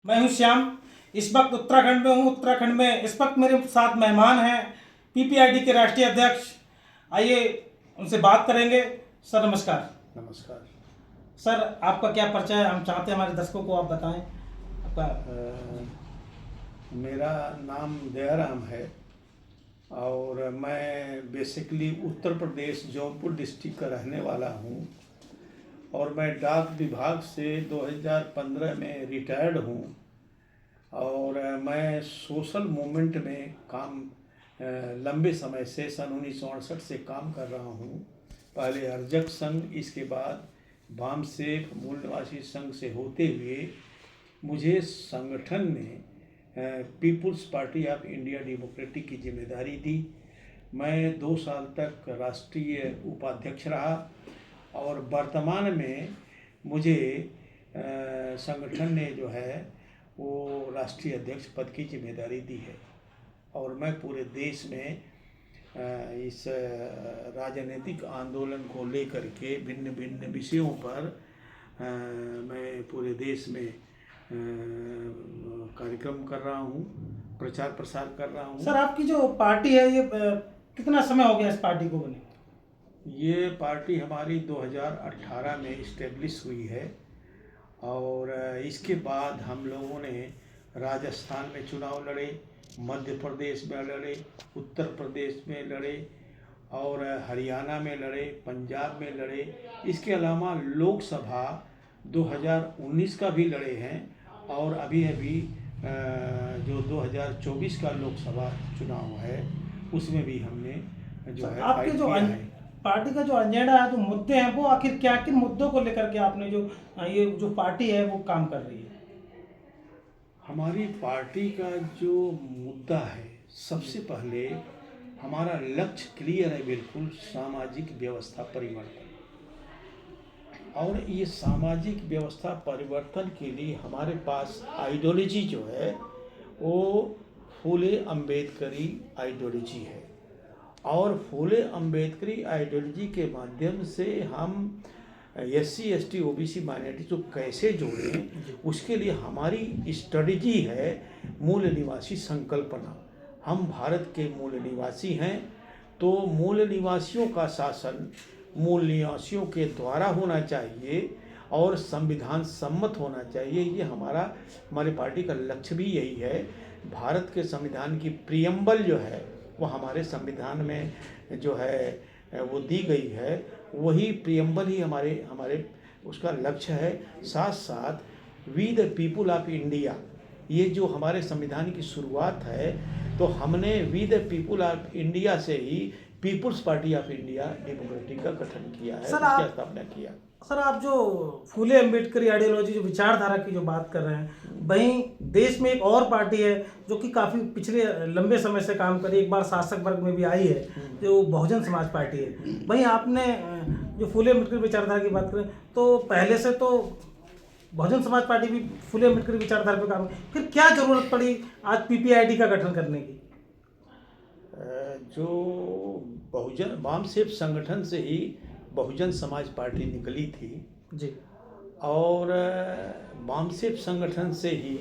मैं हूं श्याम। इस वक्त उत्तराखंड में हूं। उत्तराखंड में इस वक्त मेरे साथ मेहमान हैं पीपीआईडी के राष्ट्रीय अध्यक्ष। आइए उनसे बात करेंगे। सर नमस्कार। नमस्कार। सर आपका क्या परिचय है, हम चाहते हैं हमारे दर्शकों को आप बताएं आपका। मेरा नाम दयाराम है और मैं बेसिकली उत्तर प्रदेश जौनपुर डिस्ट्रिक्ट का रहने वाला हूं और मैं डाक विभाग से 2015 में रिटायर्ड हूं और मैं सोशल मूवमेंट में काम लंबे समय से सन 1968 से काम कर रहा हूं। पहले अर्जक संघ, इसके बाद वामसेफ मूल निवासी संघ से होते हुए मुझे संगठन में people's party of India democratic की जिम्मेदारी दी। मैं 2 साल तक राष्ट्रीय उपाध्यक्ष रहा और वर्तमान में मुझे संगठन ने जो है वो राष्ट्रीय अध्यक्ष पद की जिम्मेदारी दी है और मैं पूरे देश में इस राजनीतिक आंदोलन को लेकर के भिन्न भिन्न विषयों पर मैं पूरे देश में कार्यक्रम कर रहा हूँ, प्रचार प्रसार कर रहा हूँ। सर आपकी जो पार्टी है ये कितना समय हो गया इस पार्टी को बने? ये पार्टी हमारी 2018 में इस्टेब्लिश हुई है और इसके बाद हम लोगों ने राजस्थान में चुनाव लड़े, मध्य प्रदेश में लड़े, उत्तर प्रदेश में लड़े और हरियाणा में लड़े, पंजाब में लड़े। इसके अलावा लोकसभा 2019 का भी लड़े हैं और अभी जो 2024 का लोकसभा चुनाव है उसमें भी हमने जो है आपके जो पार्टी का जो एजेंडा है, जो मुद्दे हैं, वो आखिर क्या, किन मुद्दों को लेकर के आपने जो पार्टी है वो काम कर रही है? हमारी पार्टी का जो मुद्दा है, सबसे पहले हमारा लक्ष्य क्लियर है, बिल्कुल सामाजिक व्यवस्था परिवर्तन। और ये सामाजिक व्यवस्था परिवर्तन के लिए हमारे पास आइडियोलॉजी जो है वो फूले अम्बेडकरी आइडियोलॉजी है और फूले अम्बेडकरी आइडियोलॉजी के माध्यम से हम SC ST OBC माइनॉरिटी को कैसे जोड़ें, उसके लिए हमारी स्ट्रेटजी है मूल निवासी संकल्पना। हम भारत के मूल निवासी हैं तो मूल निवासियों का शासन मूल निवासियों के द्वारा होना चाहिए और संविधान सम्मत होना चाहिए। ये हमारी पार्टी का लक्ष्य भी यही है। भारत के संविधान की प्रियम्बल जो है वो हमारे संविधान में जो है वो दी गई है, वही प्रियम्बल ही हमारे उसका लक्ष्य है। साथ साथ we the people of India, ये जो हमारे संविधान की शुरुआत है तो हमने we the people of India से ही People's party of India Democratic का गठन किया है, उसकी स्थापना किया। सर आप जो फूले अम्बेडकरी आइडियोलॉजी जो विचारधारा की जो बात कर रहे हैं, वहीं देश में एक और पार्टी है जो कि काफ़ी पिछले लंबे समय से काम कर रही है, एक बार शासक वर्ग में भी आई है, जो बहुजन समाज पार्टी है। वहीं आपने जो फूले अम्बेडकरी विचारधारा की बात करें तो पहले से तो बहुजन समाज पार्टी भी फूले अम्बेडकरी विचारधारा पर काम, फिर क्या जरूरत पड़ी आज पीपीआईडी का गठन करने की? जो बहुजन वामसेफ संगठन से ही बहुजन समाज पार्टी निकली थी जी, और वामसेफ संगठन से ही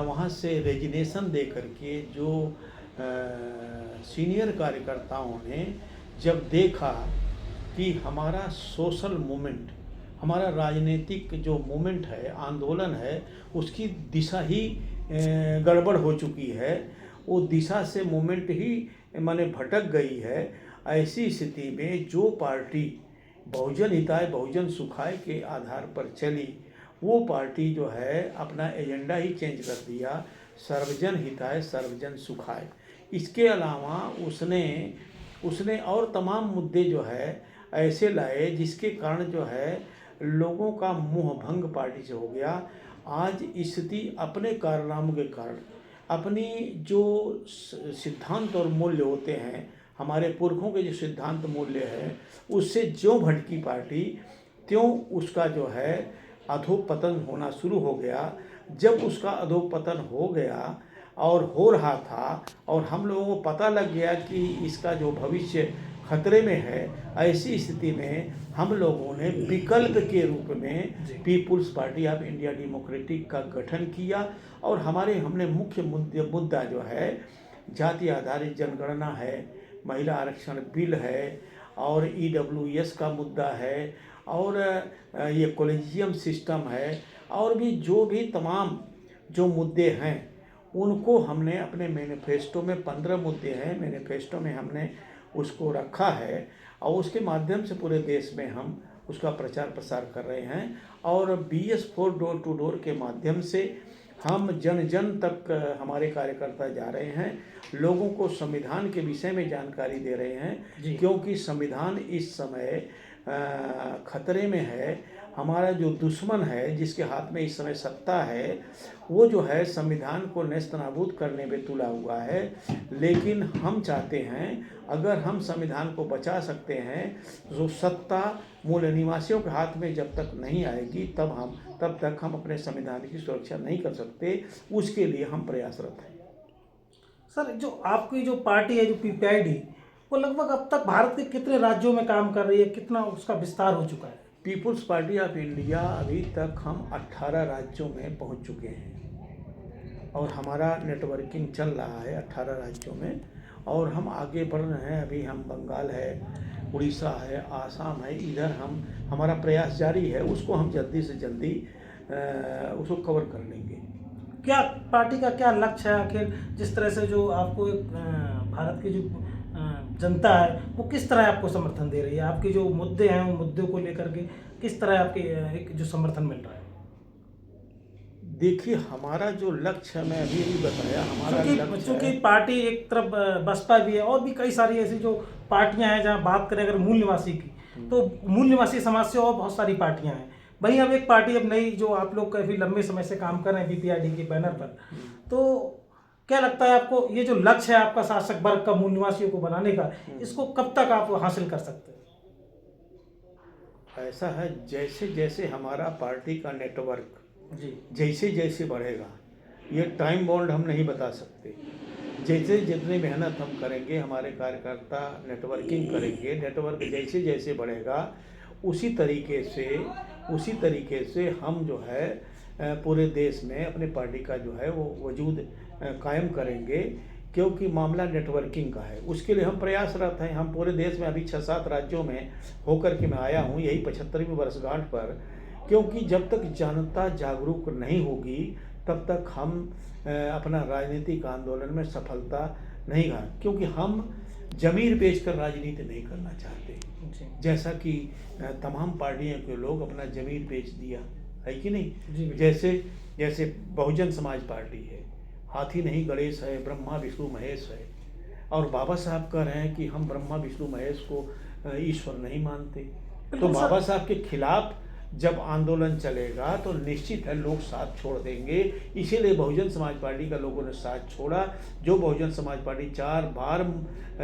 वहाँ से रेजिग्नेशन दे करके जो सीनियर कार्यकर्ताओं ने जब देखा कि हमारा सोशल मूवमेंट, हमारा राजनीतिक जो मूवमेंट है, आंदोलन है, उसकी दिशा ही गड़बड़ हो चुकी है, वो दिशा से मूवमेंट ही माने भटक गई है। ऐसी स्थिति में जो पार्टी बहुजन हिताय बहुजन सुखाय के आधार पर चली, वो पार्टी जो है अपना एजेंडा ही चेंज कर दिया, सर्वजन हिताय सर्वजन सुखाय। इसके अलावा उसने और तमाम मुद्दे जो है ऐसे लाए जिसके कारण जो है लोगों का मुँह भंग पार्टी से हो गया। आज स्थिति अपने कारनामों के कारण, अपनी जो सिद्धांत और मूल्य होते हैं, हमारे पुरखों के जो सिद्धांत मूल्य है, उससे ज्यों भटकी पार्टी त्यों उसका जो है अधोपतन होना शुरू हो गया। जब उसका अधोपतन हो गया और हो रहा था और हम लोगों को पता लग गया कि इसका जो भविष्य खतरे में है, ऐसी स्थिति में हम लोगों ने विकल्प के रूप में जी। People's party of India Democratic का गठन किया और हमने मुख्य मुद्दा जो है जाति आधारित जनगणना है, महिला आरक्षण बिल है और ईडब्ल्यूएस का मुद्दा है और ये कॉलेजियम सिस्टम है और भी जो भी तमाम जो मुद्दे हैं उनको हमने अपने मैनिफेस्टो में 15 मुद्दे हैं, मैनिफेस्टो में हमने उसको रखा है और उसके माध्यम से पूरे देश में हम उसका प्रचार प्रसार कर रहे हैं और BS4 डोर टू डोर के माध्यम से हम जन जन तक हमारे कार्यकर्ता जा रहे हैं, लोगों को संविधान के विषय में जानकारी दे रहे हैं क्योंकि संविधान इस समय खतरे में है। हमारा जो दुश्मन है जिसके हाथ में इस समय सत्ता है वो जो है संविधान को नेस्त नाबूद करने में तुला हुआ है, लेकिन हम चाहते हैं अगर हम संविधान को बचा सकते हैं जो सत्ता मूल निवासियों के हाथ में जब तक नहीं आएगी तब तक हम अपने संविधान की सुरक्षा नहीं कर सकते, उसके लिए हम प्रयासरत हैं। सर, जो आपकी जो पार्टी है जो PPID, वो लगभग अब तक भारत के कितने राज्यों में काम कर रही है, कितना उसका विस्तार हो चुका है? पीपुल्स पार्टी ऑफ इंडिया अभी तक हम 18 राज्यों में पहुंच चुके हैं और हमारा नेटवर्किंग चल रहा है 18 राज्यों में और हम आगे बढ़ रहे हैं। अभी हम बंगाल है, उड़ीसा है, आसाम है, इधर हमारा प्रयास जारी है, उसको हम जल्दी से जल्दी उसको कवर कर लेंगे। क्या पार्टी का क्या लक्ष्य है आखिर, जिस तरह से जो आपको भारत की जो जनता है वो किस तरह आपको समर्थन दे रही है, आपके जो मुद्दे हैं उन मुद्दों को लेकर के किस तरह आपके एक जो समर्थन मिल रहा है? देखिए, हमारा जो लक्ष्य है मैं अभी भी बताया, हमारा लक्ष्य चूँकि पार्टी एक तरफ बसपा भी है और भी कई सारी ऐसी जो पार्टियां हैं, जहां बात करें अगर मूल निवासी की तो मूल निवासी समाज से और बहुत सारी पार्टियां हैं। वहीं अब एक पार्टी अब नई जो आप लोग काफ़ी लंबे समय से काम कर रहे हैं PPID के बैनर पर, तो क्या लगता है आपको ये जो लक्ष्य है आपका शासक वर्ग का मूल निवासियों को बनाने का, इसको कब तक आप हासिल कर सकते हैं? ऐसा है, जैसे जैसे हमारा पार्टी का नेटवर्क जी जैसे जैसे बढ़ेगा, ये टाइम बाउंड हम नहीं बता सकते। जैसे जितनी मेहनत हम करेंगे, हमारे कार्यकर्ता नेटवर्किंग करेंगे, नेटवर्क जैसे जैसे बढ़ेगा उसी तरीके से हम जो है पूरे देश में अपने पार्टी का जो है वो वजूद कायम करेंगे, क्योंकि मामला नेटवर्किंग का है। उसके लिए हम प्रयासरत हैं। हम पूरे देश में अभी 6-7 राज्यों में होकर के मैं आया हूँ, यही 75वीं वर्षगांठ पर, क्योंकि जब तक जनता जागरूक नहीं होगी तब तक हम अपना राजनीतिक आंदोलन में सफलता नहीं गा, क्योंकि हम जमीर बेचकर राजनीति नहीं करना चाहते, जैसा कि तमाम पार्टियों के लोग अपना जमीर बेच दिया है कि नहीं। जैसे बहुजन समाज पार्टी है, हाथी नहीं गणेश है, ब्रह्मा विष्णु महेश है, और बाबा साहब कह रहे हैं कि हम ब्रह्मा विष्णु महेश को ईश्वर नहीं मानते। तो बाबा साहब के खिलाफ जब आंदोलन चलेगा तो निश्चित है लोग साथ छोड़ देंगे। इसीलिए बहुजन समाज पार्टी का लोगों ने साथ छोड़ा। जो बहुजन समाज पार्टी 4 बार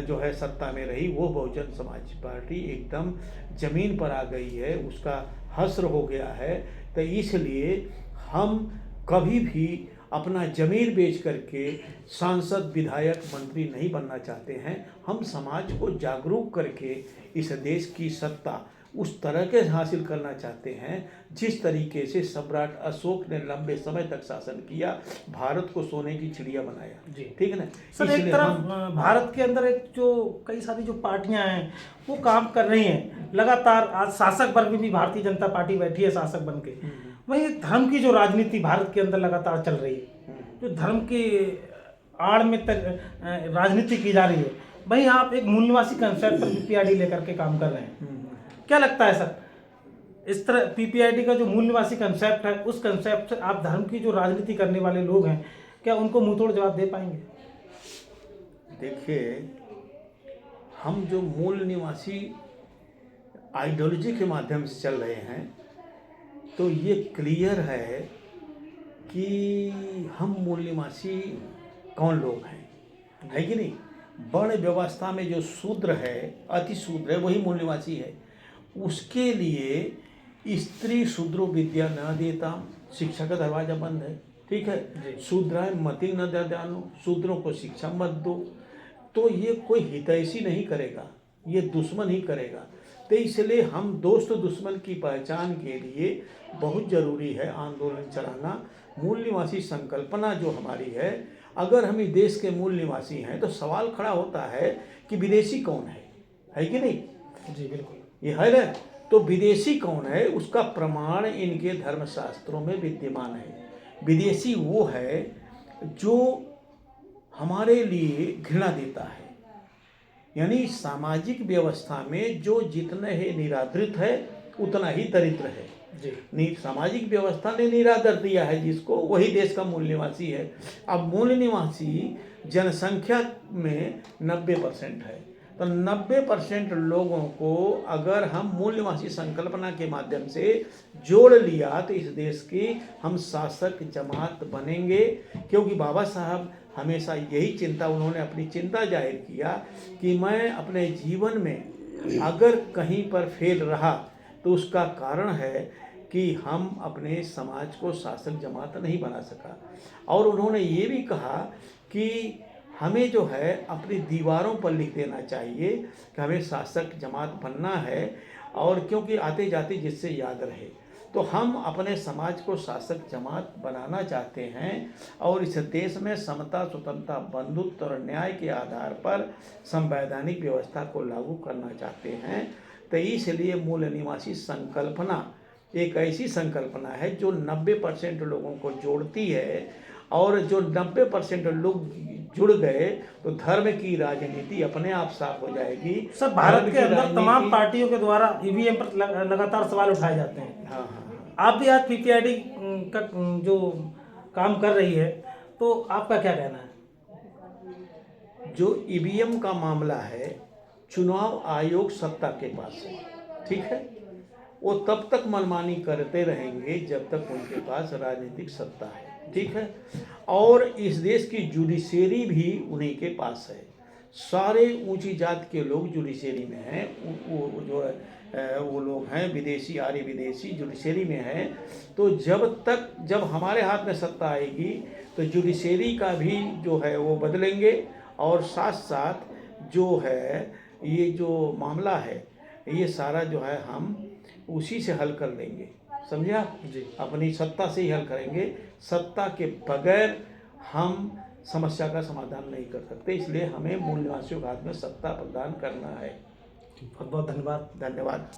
जो है सत्ता में रही, वो बहुजन समाज पार्टी एकदम जमीन पर आ गई है, उसका हश्र हो गया है। तो इसलिए हम कभी भी अपना जमीर बेच करके सांसद, विधायक, मंत्री नहीं बनना चाहते हैं। हम समाज को जागरूक करके इस देश की सत्ता उस तरह के हासिल करना चाहते हैं जिस तरीके से सम्राट अशोक ने लंबे समय तक शासन किया, भारत को सोने की चिड़िया बनाया। ठीक है ना सर? एक तरफ भारत के अंदर एक जो कई सारी जो पार्टियां हैं वो काम कर रही हैं लगातार। आज शासक वर्ग में भी भारतीय जनता पार्टी बैठी है शासक बन के। वहीं धर्म की जो राजनीति भारत के अंदर लगातार चल रही है, जो धर्म की आड़ में राजनीति की जा रही है, वहीं आप एक मूल निवासी कंसेप्ट पर PPID लेकर के काम कर रहे हैं। क्या लगता है सर, इस तरह PPID का जो मूल निवासी कंसेप्ट है, उस कंसेप्ट से आप धर्म की जो राजनीति करने वाले लोग हैं, क्या उनको मुंहतोड़ जवाब दे पाएंगे? देखिए, हम जो मूल निवासी आइडियोलॉजी के माध्यम से चल रहे हैं, तो ये क्लियर है कि हम मूल निवासी कौन लोग हैं, है कि नहीं। वर्ण व्यवस्था में जो शूद्र है, अति शूद्र है, वही मूल निवासी है। उसके लिए स्त्री शूद्रो विद्या न देता, शिक्षा का दरवाजा बंद है। ठीक है, शूद्राय मति न ददानो, शूद्रों को शिक्षा मत दो। तो ये कोई हितैषी नहीं करेगा, ये दुश्मन ही करेगा। तो इसलिए हम दोस्त दुश्मन की पहचान के लिए बहुत ज़रूरी है आंदोलन चलाना। मूल निवासी संकल्पना जो हमारी है, अगर हम इस देश के मूल निवासी हैं तो सवाल खड़ा होता है कि विदेशी कौन है कि नहीं? जी बिल्कुल। ये है ना। तो विदेशी कौन है, उसका प्रमाण इनके धर्मशास्त्रों में विद्यमान है। विदेशी वो है जो हमारे लिए घृणा देता है, यानी सामाजिक व्यवस्था में जो जितने ही निरादृत है उतना ही दरिद्र है। जी। सामाजिक व्यवस्था ने निरादर दिया है जिसको, वही देश का मूल निवासी है। अब मूल निवासी जनसंख्या में 90% है, तो 90% लोगों को अगर हम मूल निवासी संकल्पना के माध्यम से जोड़ लिया तो इस देश की हम शासक जमात बनेंगे। क्योंकि बाबा साहब हमेशा यही चिंता, उन्होंने अपनी चिंता जाहिर किया कि मैं अपने जीवन में अगर कहीं पर फेल रहा तो उसका कारण है कि हम अपने समाज को शासक जमात नहीं बना सका। और उन्होंने ये भी कहा कि हमें जो है अपनी दीवारों पर लिख देना चाहिए कि हमें शासक जमात बनना है, और क्योंकि आते जाते जिससे याद रहे। तो हम अपने समाज को शासक जमात बनाना चाहते हैं और इस देश में समता, स्वतंत्रता, बंधुत्व और न्याय के आधार पर संवैधानिक व्यवस्था को लागू करना चाहते हैं। तो इसलिए मूल निवासी संकल्पना एक ऐसी संकल्पना है जो 90% लोगों को जोड़ती है, और जो 90% लोग जुड़ गए तो धर्म की राजनीति अपने आप साफ हो जाएगी। सर, भारत के अंदर तमाम पार्टियों के द्वारा ईवीएम पर लगातार सवाल उठाए जाते हैं। हाँ। आप भी आज पीपीआईडी का जो काम कर रही है, तो आपका क्या कहना है? जो ईवीएम का मामला है, चुनाव आयोग सत्ता के पास है, ठीक है। वो तब तक मनमानी करते रहेंगे जब तक उनके पास राजनीतिक सत्ता है, ठीक है। और इस देश की जुडिशरी भी उन्हीं के पास है। सारे ऊंची जात के लोग जुडिशरी में हैं, वो जो है वो लोग हैं विदेशी, आर्य विदेशी जुडिशरी में हैं। तो जब हमारे हाथ में सत्ता आएगी तो जुडिशरी का भी जो है वो बदलेंगे, और साथ साथ जो है ये जो मामला है ये सारा जो है हम उसी से हल कर लेंगे, समझे आप? जी। अपनी सत्ता से ही हल करेंगे। सत्ता के बगैर हम समस्या का समाधान नहीं कर सकते, इसलिए हमें मूल निवासियों के हाथ में सत्ता प्रदान करना है। बहुत बहुत धन्यवाद। धन्यवाद।